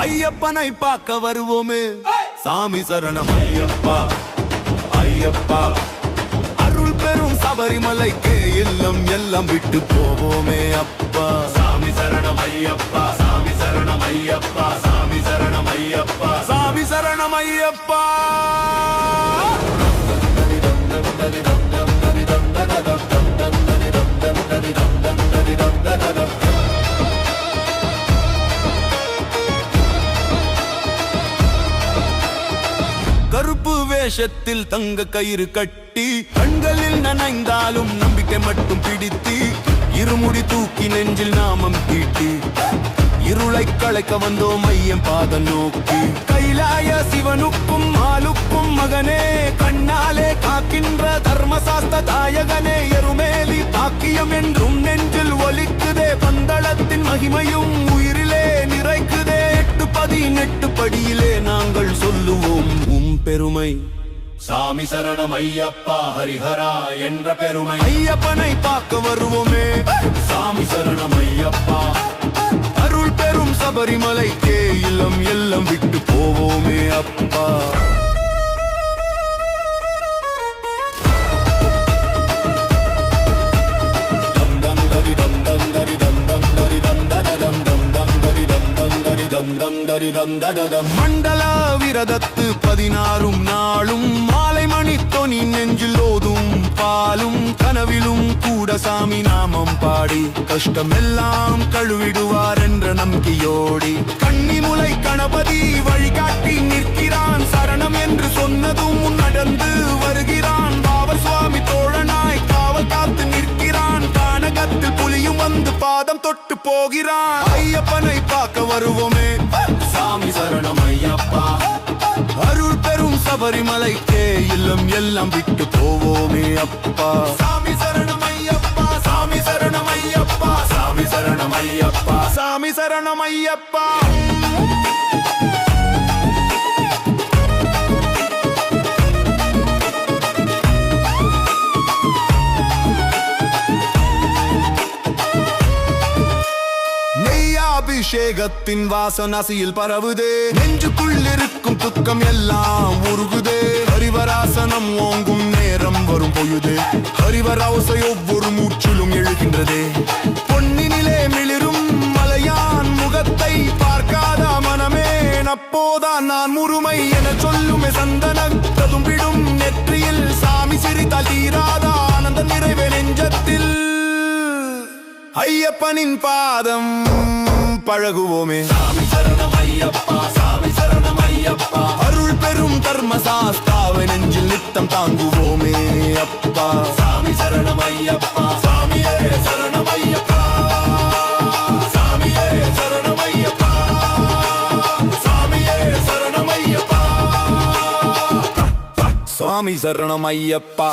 ஐயப்பனை பார்க்க வருவோமே சாமி சரணம் ஐயப்பா ஐயப்பா அருள் பெரும் சபரிமலைக்கு இல்லம் எல்லாம் விட்டு போவோமே அப்பா சாமி சரணம் ஐயப்பா சாமி சரணம் ஐயப்பா சாமி சரணம் ஐயப்பா சாமி சரணம் ஐயப்பா கருப்பு வேஷத்தில் தங்க கயிறு கட்டி கண்களில் நனைந்தாலும் நம்பிக்கை மட்டும் பிடித்து இருமுடி தூக்கி நெஞ்சில் நாமம் தீட்டி இருளை களைக்க வந்தோம் ஐயம் பாத நோக்கி கைலாய சிவனுக்கும் ஆளுக்கும் மகனே கண்ணாலே காக்கின்ற தர்மசாஸ்திர தாயகனே எருமேலி பாக்கியம் என்றும் நெஞ்சில் ஒலிக்குதே பந்தளத்தின் மகிமையும் உயிரிலே நிறைக்குதே 8 படியிலே நாங்கள் சொல்லுவோம் பெருமை சாமி சரணம் ஐயப்பா ஹரிஹரா என்ற பெருமை ஐயப்பனை பார்க்க வருவோமே சாமி சரணம் ஐயப்பா அருள் பெரும் சபரிமலைக்கே இல்லம் எல்லாம் விட்டு போவோமே அப்பா மண்டல விரதத்து 16 நாளும் மாலை மணி தொனி நெஞ்சில் ஓதும் பாலும் கனவிலும் கூட சாமி நாமம் பாடி கஷ்டமெல்லாம் கழுவிடுவார் என்ற நம்பிக்கையோடி கன்னிமுலை கணபதி வழிகாட்டி நிற்கிறான் சரணம் என்று சொன்னதும் நடந்து வருகிறான் பாவர் சுவாமி தோழனாய் காவல் காத்து நிற்கிறான் கானகத்தில் புலியும் வந்து பாதம் தொட்டு போகிறான் ஐயப்பனை பார்க்க வருவோமே சாமி சரணம் ஐயப்பா அருள் பெரும் சபரிமலைக்கே இல்லம் எல்லாம் விட்டு போவோமே அப்பா சாமி சரணம் ஐயப்பா சாமி சரணம் ஐயப்பா சாமி சரணம் ஐயப்பா சாமி சரணம் ஐயப்பா அபிஷேகத்தின் வாசனாசியில் பரவுதே நெஞ்சுக்குள் இருக்கும் துக்கம் எல்லாம் உருகுதே ஹரிவராசனம் ஓங்கும் நேரம் வரும் பொழுது ஹரிவராசை ஒவ்வொரு மூச்சிலும் எழுகின்றதே பொன்னினிலே மிளிரும் மலையான் முகத்தை பார்க்காத மனமே அப்போதான் நான் முழுமை என சொல்லுமே சந்தன ததும்பிடும் நெற்றியில் சாமி சிரித்தால் தீராத ஆனந்த நிறைவே நெஞ்சத்தில் ஐயப்பனின் பாதம் பழகுவோமே சாமி சரணம் ஐயப்பா சாமி சரணம் ஐயப்பா அருள் பெரும் தர்மசாஸ்தாவை நெஞ்சில் நித்தம் தாங்குவோமே அப்பா சாமி சரணம் ஐயப்பா சாமியே சரணம் ஐயப்பா சாமியே சரணம் ஐயப்பா சாமியே சரணம் ஐயப்பா சுவாமி சரணம் ஐயப்பா